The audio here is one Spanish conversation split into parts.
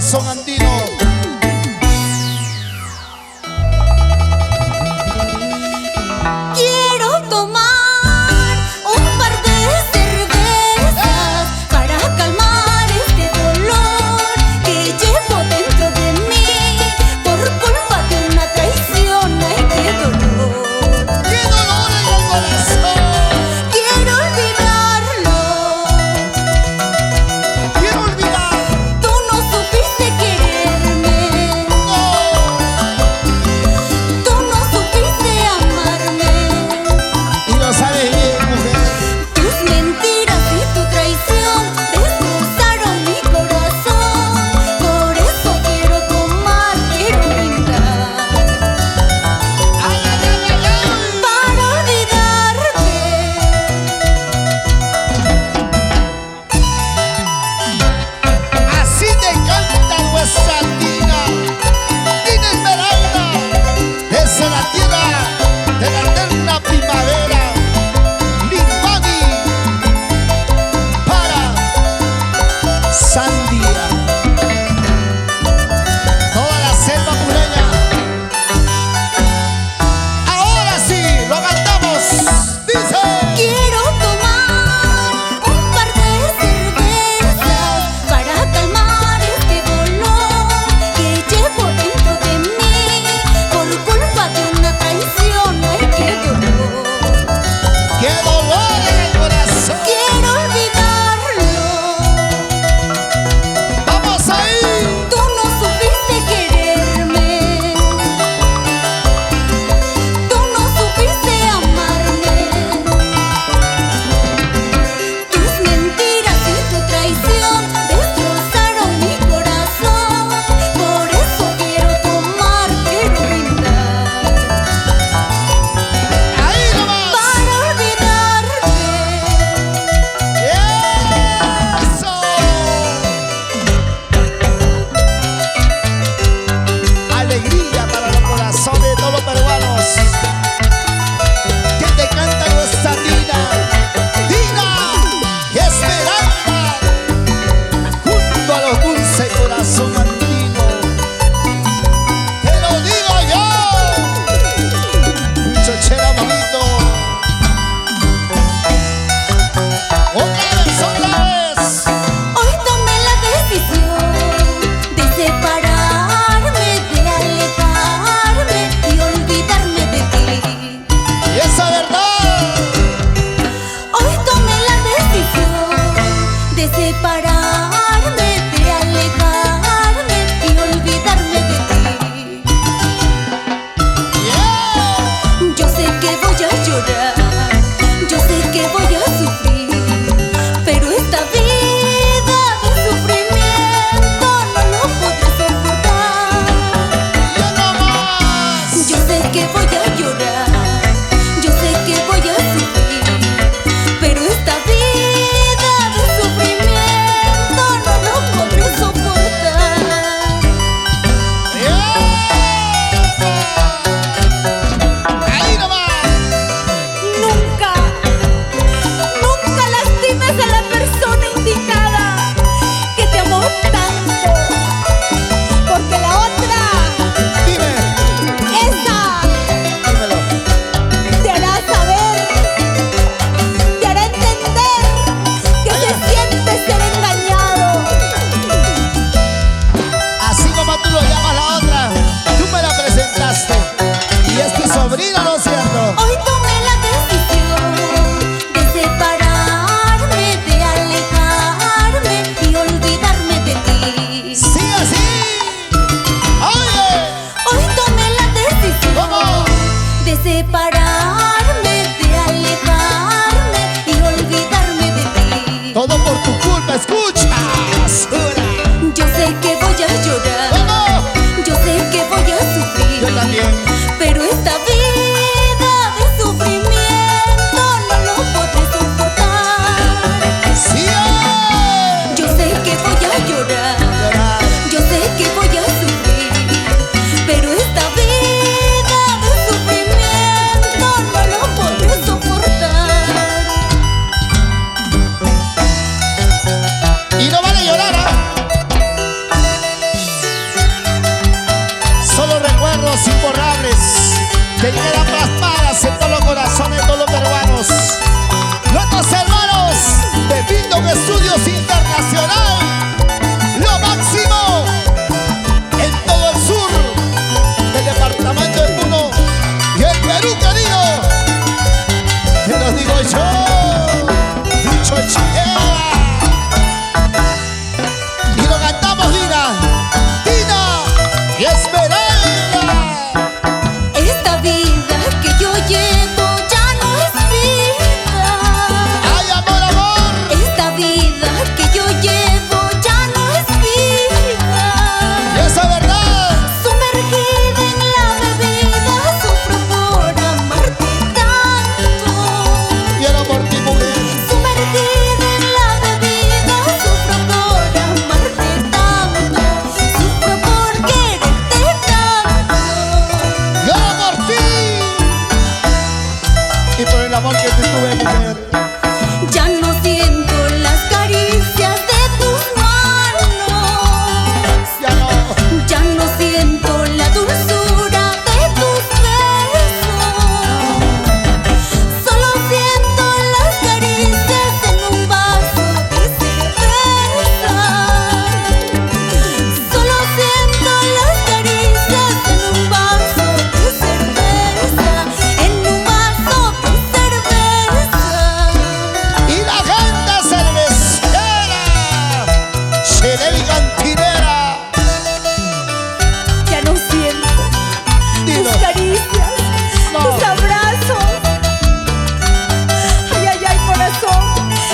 Son andino. Quiero tomar un par de cervezas para calmar este dolor que llevo dentro de mí por culpa de una traición. ¡Ay, qué dolor! ¡Qué dolor en el corazón! Quiero olvidarlo. Quiero olvidar. Tú no supiste quererme. No. Tú no supiste amarme. Y lo sabes bien, mujer. Tus mentiras y tu traición destrozaron mi corazón. Por eso quiero tomar, quiero brindar ¡Ay, ay, ay, ay, ay! para olvidarte. Así te canta nuestra Tina. Tina Esmeralda. Desde la tierra de la eterna primavera. Limbani. Para Sandia. Toda la selva pureña. Ahora sí, lo cantamos. Dice. Quiero tomar un par de cervezas para calmar este dolor que llevo dentro de mí por culpa de una traición. ¡Ay, qué dolor! ¡Qué dolor en el corazón! Quiero olvidarlo. ¡Vamos ahí! Tú no supiste quererme. Tú no supiste amarme. Tus mentiras y tu traición destrozaron mi corazón. Por eso quiero tomar, quiero brindar ¡Ahí nomás! para olvidarte. ¡Eso! Alegría para los corazones de todos los peruanos. Que te canta nuestra Tina. Tina y Esmeralda. Junto a los dulces corazón andino. Te lo digo yo. Chochera bonito. Otra vez. Hoy tomé la decisión de separarme, de alejarme y olvidarme de ti. Y esa verdad. Hoy tomé la decisión de separarme, de alejarme y olvidarme de ti. Yeah. Yo sé que voy a llorar, yo sé que voy a sufrir, pero esta vida de sufrimiento no lo podré soportar. Ya no más. Yo sé que voy a llorar, yo sé que voy a sufrir, pero esta vida de sufrimiento no lo podré soportar. Yeah. Ahí nomás. Nunca, nunca lastimes a la persona indicada que te amó tanto, porque la otra, Dime. esa, Dímelo. te hará saber, te hará entender que se siente ser engañado. Así como tú lo llamas la otra, tú me la presentaste. Y es tu sobrina, ¿no es cierto? Hoy tomé la decisión de separarme, de alejarme y olvidarme de ti. Sí, así. Oye. Hoy tomé la decisión ¿Cómo? de separarme, de alejarme y olvidarme de ti. Todo por tu culpa, escucha. Basura. Yo sé que voy a llorar, ¿Cómo? yo sé que voy a sufrir, Yo también. pero esta vida de sufrimiento no lo podré palmas en todos los corazones de todos los peruanos. Nuestros hermanos de Bindon Estudios Internacional, lo máximo en todo el sur del departamento de Puno y el Perú querido. Te lo digo yo, dicho Chiquera. Y lo cantamos Dina y Esmeralda. Esta vida que yo llevo ya no es vida. ¡Ay, amor, amor! Esta vida que yo llevo ya no es vida. Y esa verdad. Sumergida en la bebida, sufro por amarte tanto. Quiero por ti, mujer. Sumergida en la bebida, sufro por amarte tanto. Sufro por quererte tanto. Quiero por ti. Y por el amor que te tuve, mujer. Ya no siento las caricias de tus manos. Ya no. Ya no siento la dulzura de tus besos. Solo siento las caricias en un vaso de cerveza. Solo siento las caricias en un vaso de cerveza. En un vaso de cerveza. Y la gente cervecera, Chilel cantinera. Ya no siento Dilo. tus caricias, No. tus abrazos. Ay, ay, ay, corazón,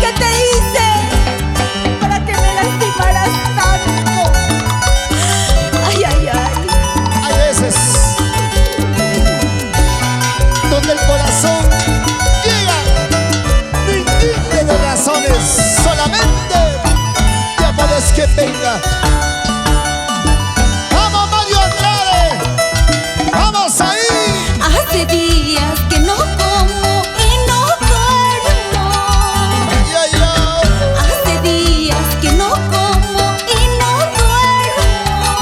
¿qué te hice para que me lastimaras tanto? Ay, ay, ay. Hay veces donde el corazón llega, no entiende de razones, solamente de amores que venga. ¡Vamos, Mario Andrade! ¡Vamos ahí! Hace días que no como y no duermo. ¡Ay, ay, ay! Hace días que no como y no duermo.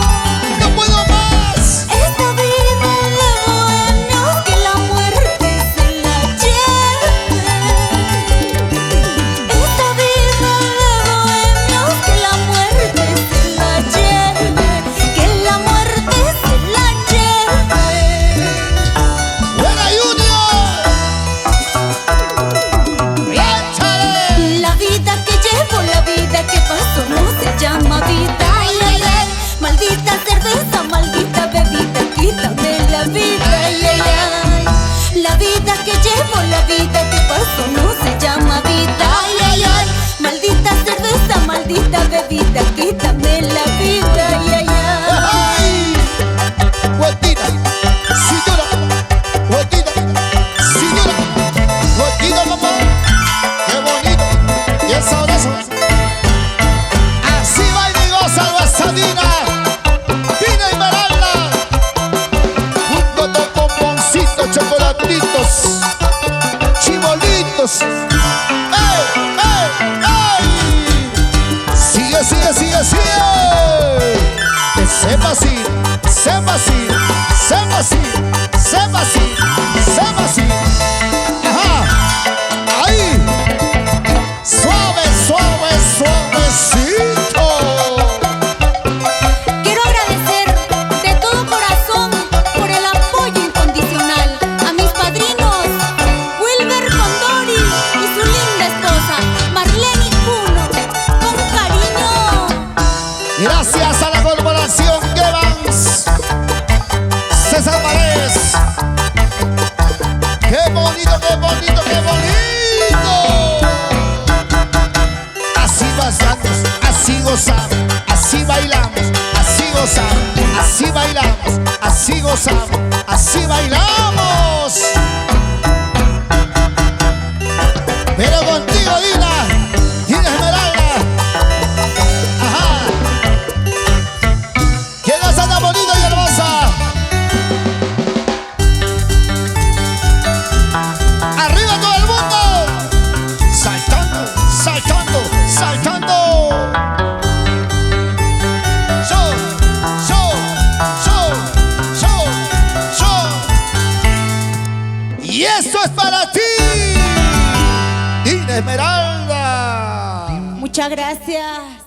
¡No puedo más! Esta vida de bohemios que la muerte se la lleve. Esta vida de bohemios que la muerte se la lleve. Que la muerte se la lleve. ¡Buena Junior! ¡Échale! La vida que llevo, la vida que paso no se llama vida. Ay, ay, ay. Maldita cerveza, maldita bebida, quítame la vida. Ay, ay, ay. La vida que llevo, la vida que paso no se llama vida. Ay, ay, ay. Maldita cerveza, maldita bebida, quítame la vida. Ay, ay, ay. ¡Ay! Vueltita, cintura, vueltita, cintura, vueltita, papá. ¡Qué bonito! Y el sabroso. Así va y goza nuestra Dina y Esmeralda. Junto con bomboncitos, chocolatitos, chibolitos. ¡Ey, ey, ey! Sigue, sigue, sigue, sigue. Que sepa así, sepa así, sepa así, sepa así, sepa así. Ajá, ahí. Suave, suave, suavecito. Quiero agradecer de todo corazón por el apoyo incondicional a mis padrinos Wilber Condori y esto es para ti, Dina Esmeralda. Muchas gracias.